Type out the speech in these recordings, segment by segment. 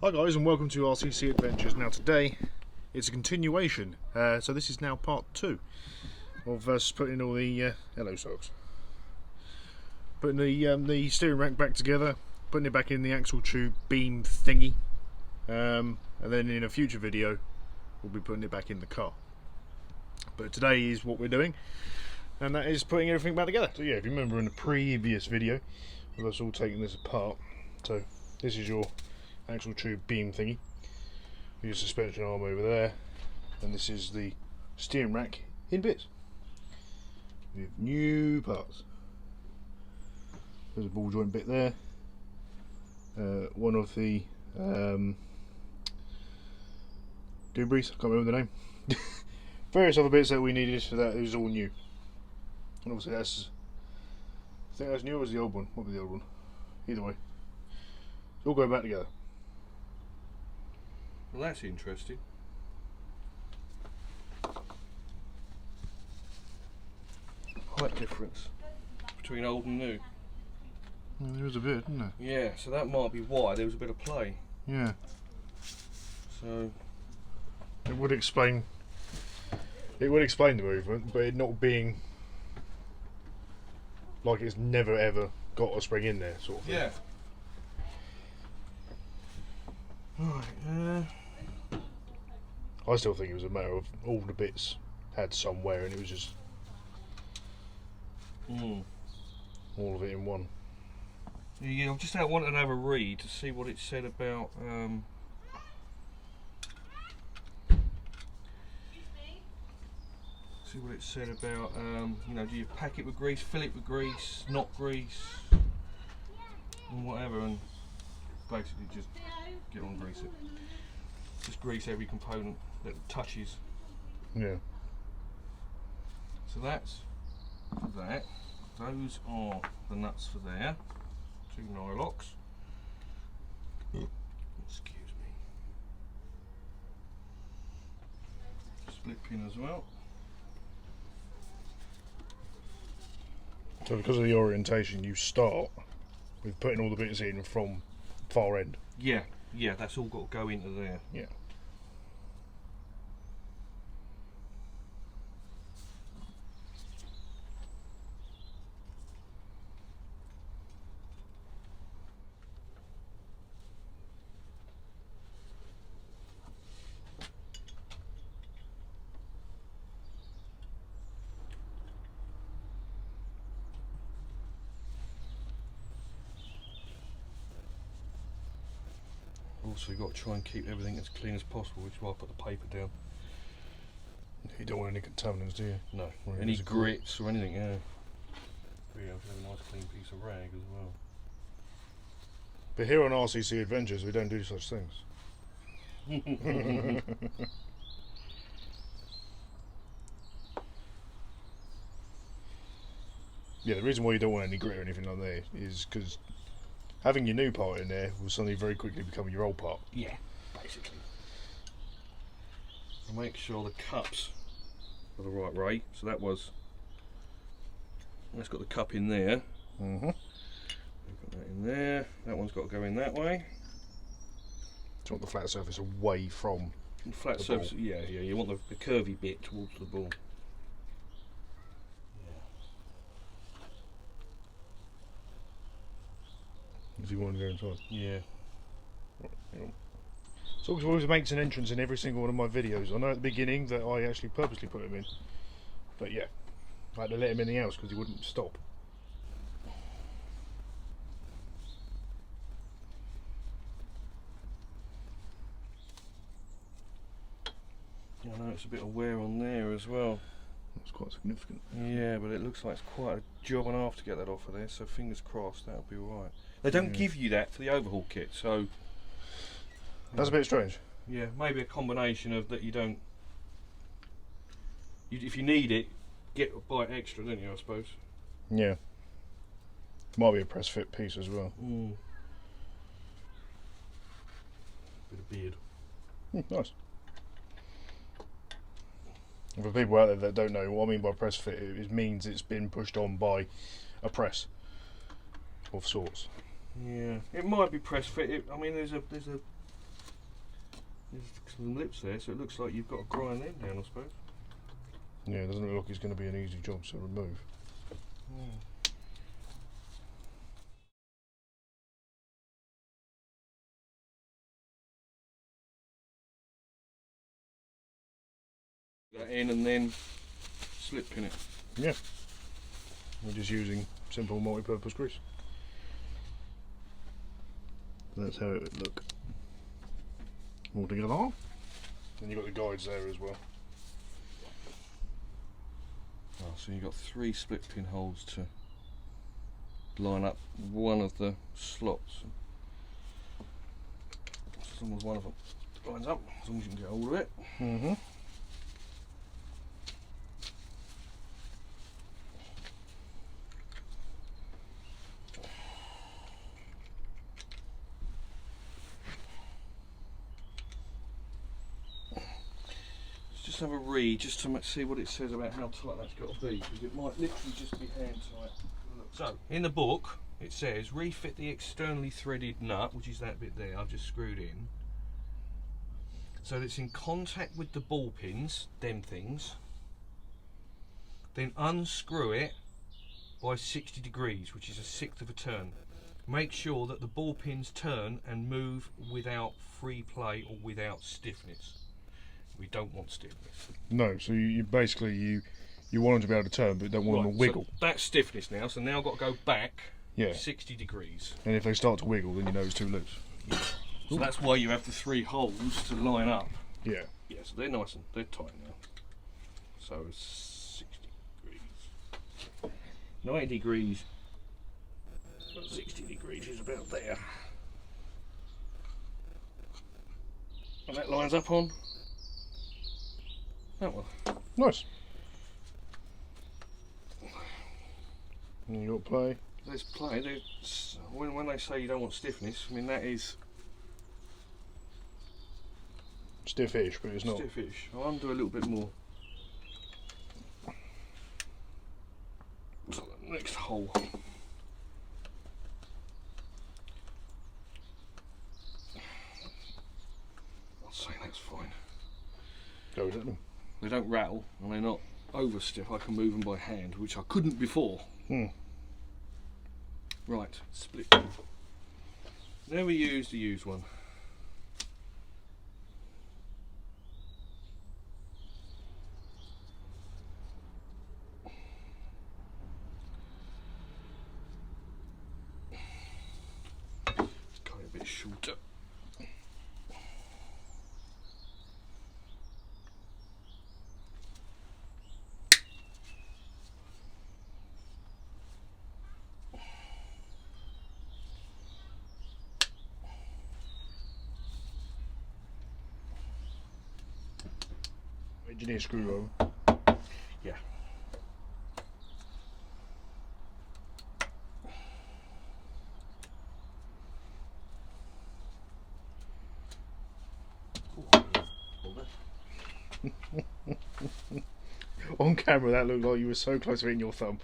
Hi guys, and welcome to RCC Adventures. Now today it's a continuation, so this is now part 2 of us putting all the hello socks, putting the steering rack back together, putting it back in the axle tube beam thingy, and then in a future video we'll be putting it back in the car. But today is what we're doing, and that is putting everything back together. So yeah, if you remember in the previous video with us all taking this apart, so this is your axle tube beam thingy, your suspension arm over there, and this is the steering rack in bits with new parts. There's a ball joint bit there, one of the debris, I can't remember the name. Various other bits that we needed for that. It was all new, and obviously that's, I think that's new, or was the old one? What was the old one? Either way, it's all going back together. Well, that's interesting. Height difference between old and new. Well, there was a bit, didn't there? Yeah, so that might be why there was a bit of play. Yeah. So it would explain the movement, but it not being like it's never ever got a spring in there, sort of thing. yeah. Right. I still think it was a matter of all the bits had somewhere, and it was just all of it in one. Yeah, I wanted to have a read to see what it said about. See what it said about. You know, do you pack it with grease, fill it with grease, not grease, and whatever, and basically just get on grease it. Just grease every component that touches. Yeah. So that's that. Those are the nuts for there. 2 nylocks. Excuse me. Split pin as well. So because of the orientation, you start with putting all the bits in from far end. Yeah, that's all got to go into there. Yeah. Also, you've got to try and keep everything as clean as possible, which is why I put the paper down. You don't want any contaminants, do you? No, any grits or anything, yeah. Yeah, have a nice clean piece of rag as well. But here on RCC Adventures, we don't do such things. Yeah, the reason why you don't want any grit or anything like that is because having your new part in there will suddenly very quickly become your old part. Yeah, basically. And make sure the cups are the right way. So that's got the cup in there. Mm-hmm. We've got that in there. That one's got to go in that way. Do you want the flat surface away from the flat the surface? ball? Yeah. You want the curvy bit towards the ball. If you want to go inside. Yeah. So it always makes an entrance in every single one of my videos. I know at the beginning that I actually purposely put him in, but yeah, I had to let him in the house because he wouldn't stop. I know it's a bit of wear on there as well. That's quite significant. Yeah, but it looks like it's quite a job and a half to get that off of there, so fingers crossed that'll be alright. They don't give you that for the overhaul kit, so that's a bit strange. Yeah, maybe a combination of that. You don't. If you need it, buy it extra, don't you? I suppose. Yeah. Might be a press fit piece as well. Bit of beard. Nice. And for people out there that don't know what I mean by press fit, it means it's been pushed on by a press of sorts. Yeah, it might be press fit. I mean, there's a There's some lips there, so it looks like you've got to grind them down, I suppose. Yeah, it doesn't look like it's going to be an easy job to remove. That in and then slip pin it. Yeah. We're just using simple multi-purpose grease. That's how it would look all together. And you've got the guides there as well. Oh, so you've got 3 split pin holes to line up one of the slots. As long as one of them lines up, as long as you can get hold of it. Mm-hmm. Just have a read, just to see what it says about how tight that's got to be, because it might literally just be hand tight. So, in the book, it says refit the externally threaded nut, which is that bit there I've just screwed in, so that it's in contact with the ball pins, them things. Then unscrew it by 60 degrees, which is a 1/6 of a turn. Make sure that the ball pins turn and move without free play or without stiffness. We don't want stiffness. No, so you basically you want them to be able to turn, but don't want them to wiggle. So that's stiffness now. So now I've got to go back 60 degrees. And if they start to wiggle, then you know it's too loose. Yeah. So that's why you have the 3 holes to line up. Yeah. Yeah. So they're nice and they're tight now. So 60 degrees, 90 degrees, 60 degrees is about there. And that lines up on that one. Nice. And you got play. There's play. There's, when they say you don't want stiffness, I mean that is Stiffish, but it's not. stiffish. I'll undo a little bit more. So the next hole. I'll say that's fine. Go with it then. They don't rattle and they're not over stiff. I can move them by hand, which I couldn't before. Right, split. Never use the used one. Let's cut it a bit shorter. Engineer screw over. Yeah. On camera, that looked like you were so close to hitting your thumb.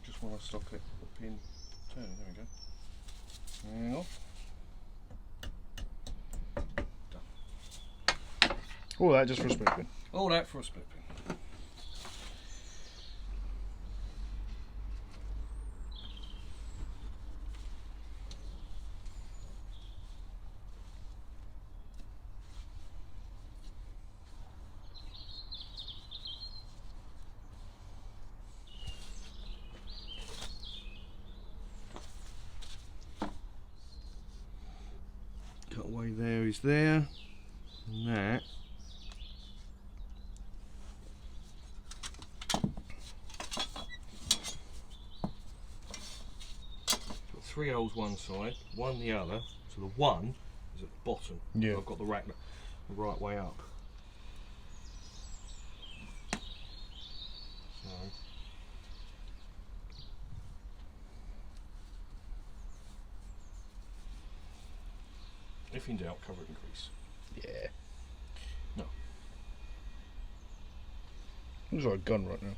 Just want to stop it, the pin turning. There we go. Now. All that just for a split pin. All that for a split pin. Cutaway there is there, and that. Got 3 holes one side, 1 the other. So the 1 is at the bottom. Yeah. So I've got the rack the right way up. So. If in doubt, cover it in grease. Yeah. Looks like a gun right now.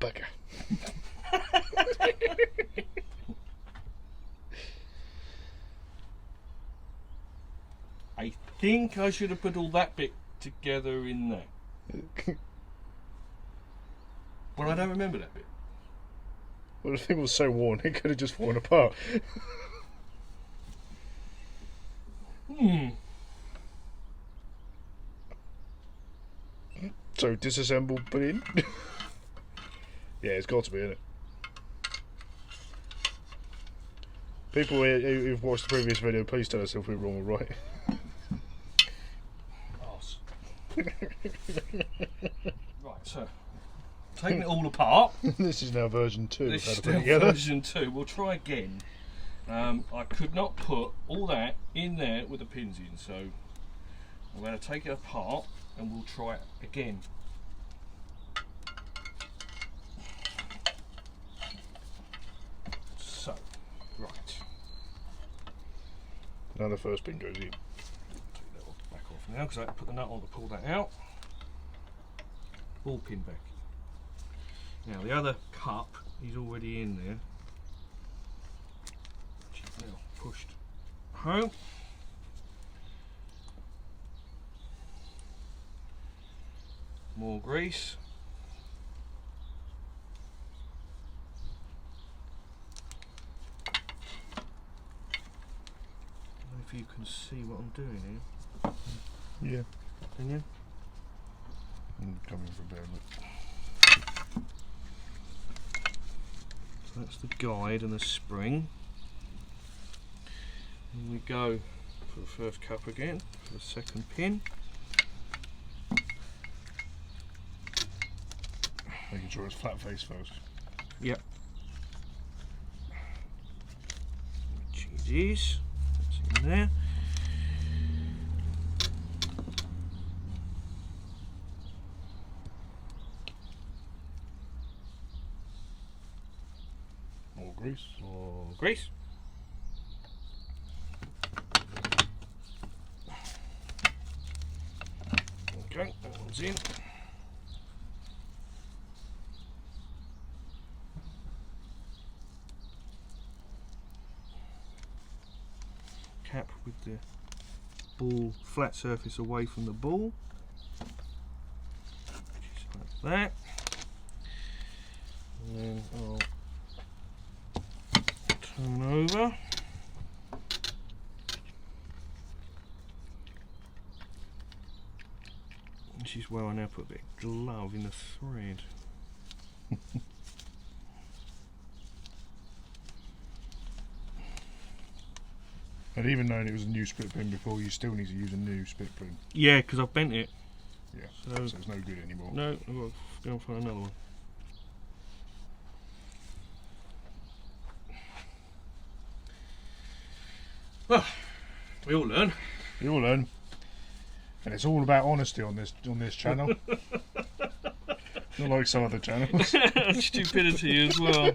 Bugger. I think I should have put all that bit together in there. But I don't remember that bit. Well, the thing was so worn, it could have just fallen apart. So disassemble, put in. Yeah, it's got to be, isn't it? People who've watched the previous video, please tell us if we're wrong or right. Arse. Right, so taking it all apart. This is now version 2. This is how to put it still together. version 2. We'll try again. I could not put all that in there with the pins in, so I'm going to take it apart and we'll try it again. So, right. Now the first pin goes in. Take that one back off now because I had to put the nut on to pull that out. Ball pin back. Now the other cup is already in there. Which is now pushed home. More grease. I don't know if you can see what I'm doing here. Yeah. Can you? Coming for bear look. So that's the guide and the spring. And we go for the first cup again, for the second pin. Making sure it's flat face first. Yep. Which it is. That's in there. More grease. More grease. Okay, that one's in. Cap with the ball flat surface away from the ball. Just like that. And then I'll turn over. This is where I now put a bit of glove in the thread. And even knowing it was a new split pin before, you still need to use a new split pin. Yeah, because I've bent it. Yeah, So so it's no good anymore. no, I've got to go and find another one. Well, we all learn. You all learn. And it's all about honesty on this channel. Not like some other channels. Stupidity as well.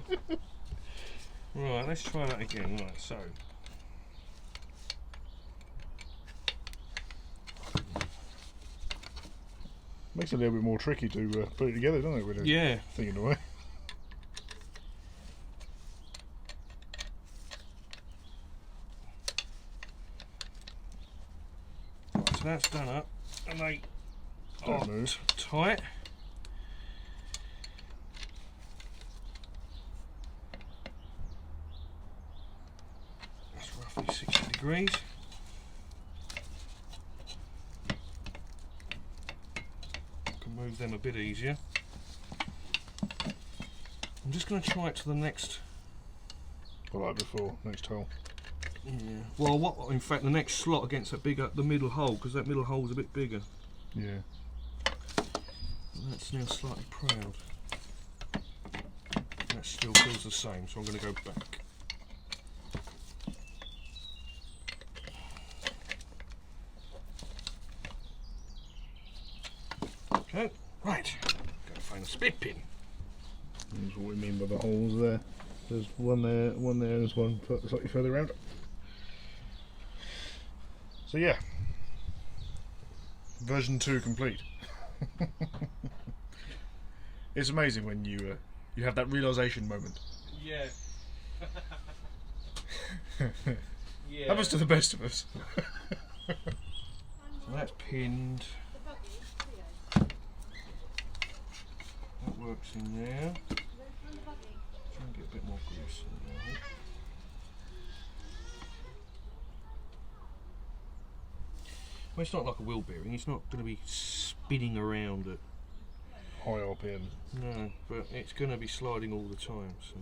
Right, let's try that again. Right, so. Makes it a little bit more tricky to put it together, doesn't it? With a Yeah. thing in the way. Right, so that's done up. And they Don't are move. tight. That's roughly 60 degrees. Can move them a bit easier. I'm just going to try it to the next. Like before, next hole. Yeah. Well, what? In fact, the next slot against that bigger, the middle hole, because that middle hole is a bit bigger. Yeah. And that's now slightly proud. That still feels the same, so I'm going to go back. Okay, right. Gotta find a split pin. That's what we mean by the holes there. There's one there, there's one slightly further around. So yeah, version 2 complete. It's amazing when you have that realisation moment. Yeah. Yeah. Happens to the best of us. So that's pinned. That works in there. Try and get a bit more grease in there. Well, it's not like a wheel bearing. It's not going to be spinning around at High RPM. no, but it's going to be sliding all the time. So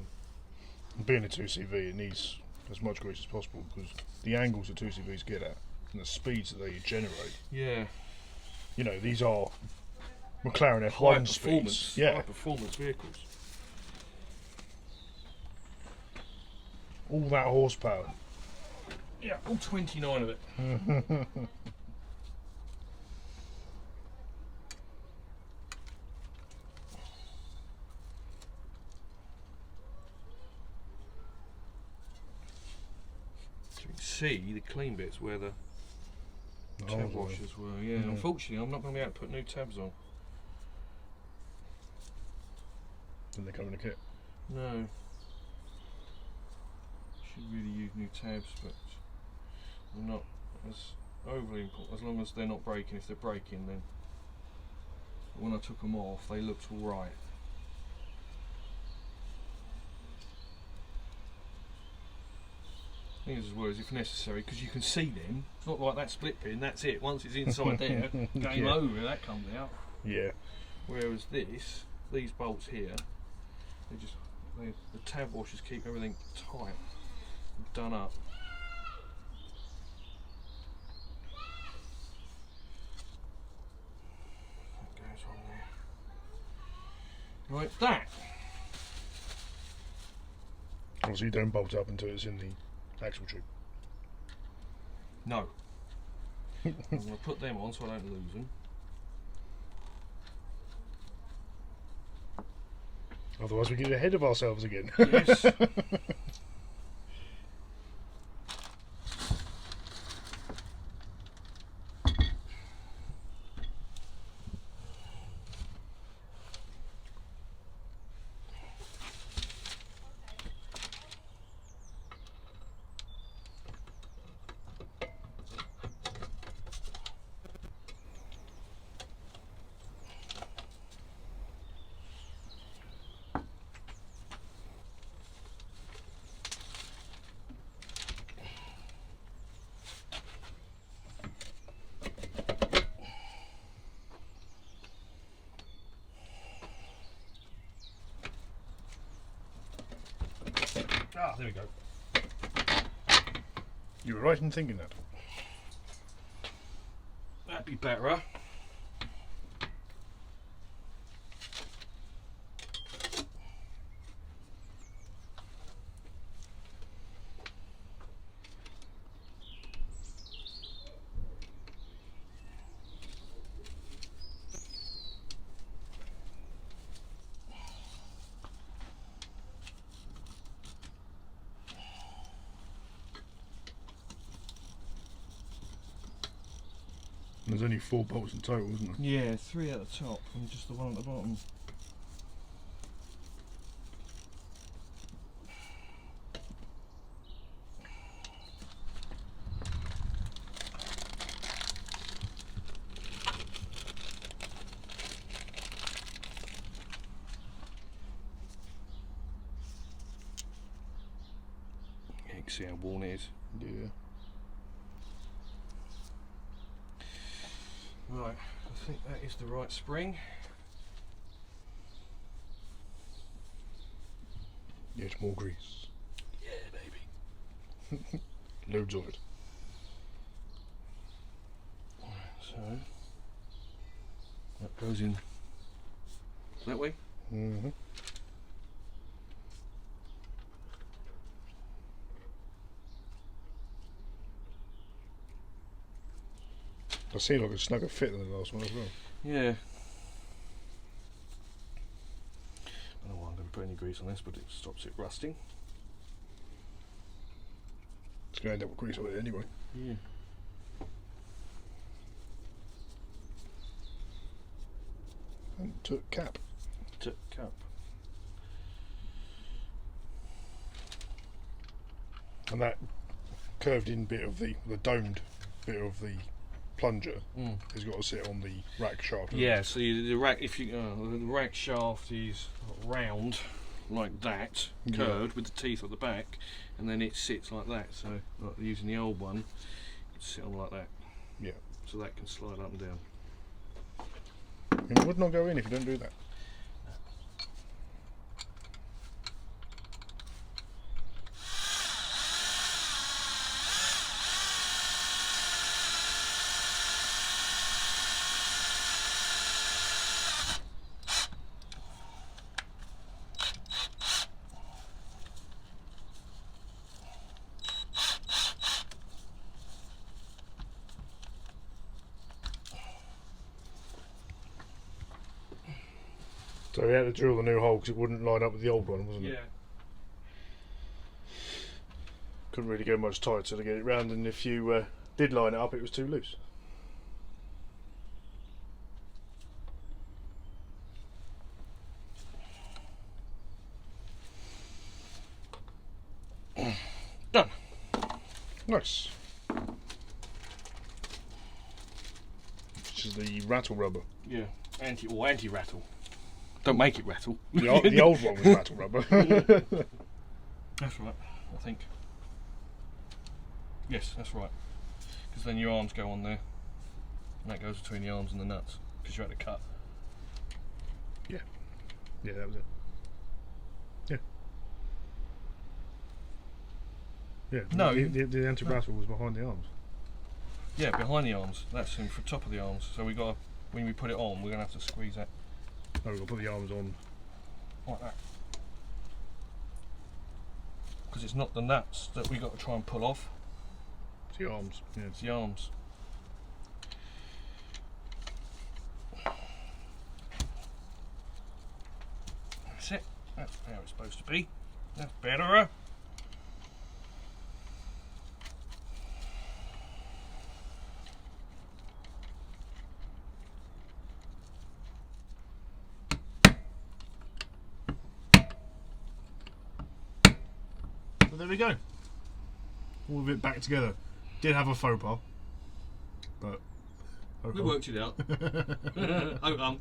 Being a 2CV, it needs as much grease as possible because the angles that 2CVs get at and the speeds that they generate. yeah, You know, these are McLaren high F1 performance, speeds. Yeah, high performance vehicles. all that horsepower. Yeah, all 29 of it. So you can see the clean bits where the tab washers were. Yeah, unfortunately, I'm not going to be able to put new tabs on. Then they come in a kit. No. Should really use new tabs, but I'm not as overly important. As long as they're not breaking. If they're breaking, then when I took them off, they looked all right. Things as well as if necessary, because you can see them. It's not like that split pin. That's it. Once it's inside there, game over. That comes out. Yeah. Whereas these bolts here, the tab washers keep everything tight and done up. That goes on there. Right, that. Obviously, you don't bolt up until it's in the axle tube. No. I'm going to put them on so I don't lose them. Otherwise, we get ahead of ourselves again. Yes. Ah, there we go. You were right in thinking that. That'd be better. There's only 4 bolts in total, isn't there? Yeah, 3 at the top and just the one at the bottom. Yeah, you can see how worn it is. Yeah. Right, I think that is the right spring. Yeah, it's more grease. Yeah, baby. Loads of it. So that goes in that way. Mm-hmm. I see like a snugger fit than the last one as well. Yeah. put any grease on this, but it stops it rusting. It's going to end up with grease on it anyway. Yeah. And took cap. Tip cap. And that curved in bit of the domed bit of the plunger has got to sit on the rack shaft. Yeah, so the rack, if you the rack shaft is round like that, curved with the teeth at the back, and then it sits like that. So like using the old one, it'd sit on like that. Yeah. So that can slide up and down. And it would not go in if you don't do that. So we had to drill the new hole because it wouldn't line up with the old one, wasn't it? Yeah. Couldn't really go much tighter to get it round, and if you did line it up, it was too loose. Done. Nice. Which is the rattle rubber. Yeah. Anti-rattle. Don't make it rattle. The old one was rattle rubber. That's right, I think. Yes, that's right. Because then your arms go on there, and that goes between the arms and the nuts, because you had to cut. Yeah. Yeah, that was it. Yeah. Yeah. No. The anti-rattle was behind the arms. Yeah, behind the arms. That's in for top of the arms. So we got to, when we put it on, we're gonna have to squeeze that. Oh, we've got to put the arms on. Like that. Because it's not the nuts that we got to try and pull off. It's the arms. Yeah. It's the arms. That's it. That's how it's supposed to be. That's better. So there we go. All of it back together. Did have a faux pas, but We worked it out. Oh,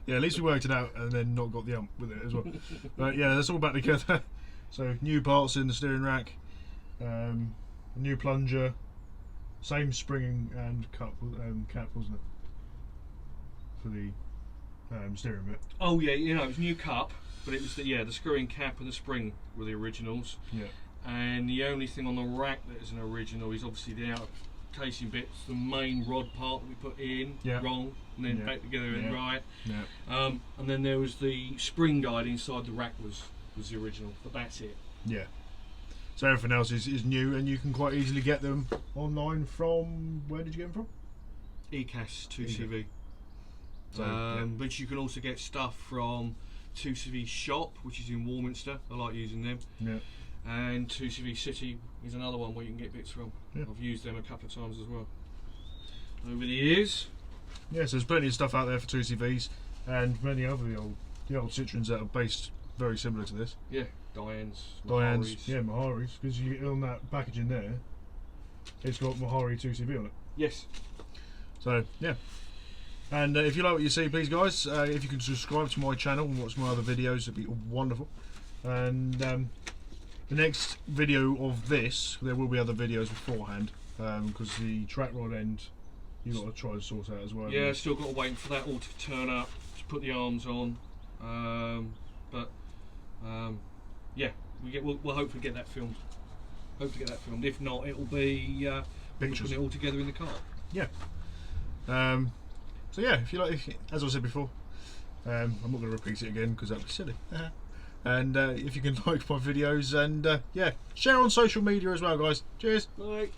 yeah, at least we worked it out and then not got the with it as well. But yeah, that's all back together. So new parts in the steering rack, a new plunger, same spring and cap, wasn't it? For the steering bit. Oh yeah, you know, it was new cup, but it was the screwing cap and the spring were the originals. Yeah. And the only thing on the rack that is an original is obviously the outer casing bits, the main rod part that we put in wrong, and then back together and right. Yeah. And then there was the spring guide inside the rack was the original, but that's it. Yeah. So everything else is new, and you can quite easily get them online from, where did you get them from? ECAS 2CV. So, But you can also get stuff from 2CV Shop, which is in Warminster. I like using them. Yeah. And 2CV City is another one where you can get bits from. Yeah. I've used them a couple of times as well over the years. Yeah, so there's plenty of stuff out there for 2CVs, and many other the old Citroens that are based very similar to this. Yeah, Diane's, yeah, Mahari's, because you on that packaging there, it's got Mahari 2CV on it. Yes. So yeah. And if you like what you see, please guys, if you can subscribe to my channel and watch my other videos, it'd be wonderful. And the next video of this, there will be other videos beforehand, because the track rod end, you've got to try and sort out as well. Yeah, still got to wait for that all to turn up, to put the arms on. Yeah, we'll hopefully get that filmed. If not, it'll be Pictures. putting it all together in the car. Yeah. So yeah, if you like, as I said before, I'm not going to repeat it again because that'd be silly. And if you can like my videos and yeah, share on social media as well, guys. Cheers. Bye.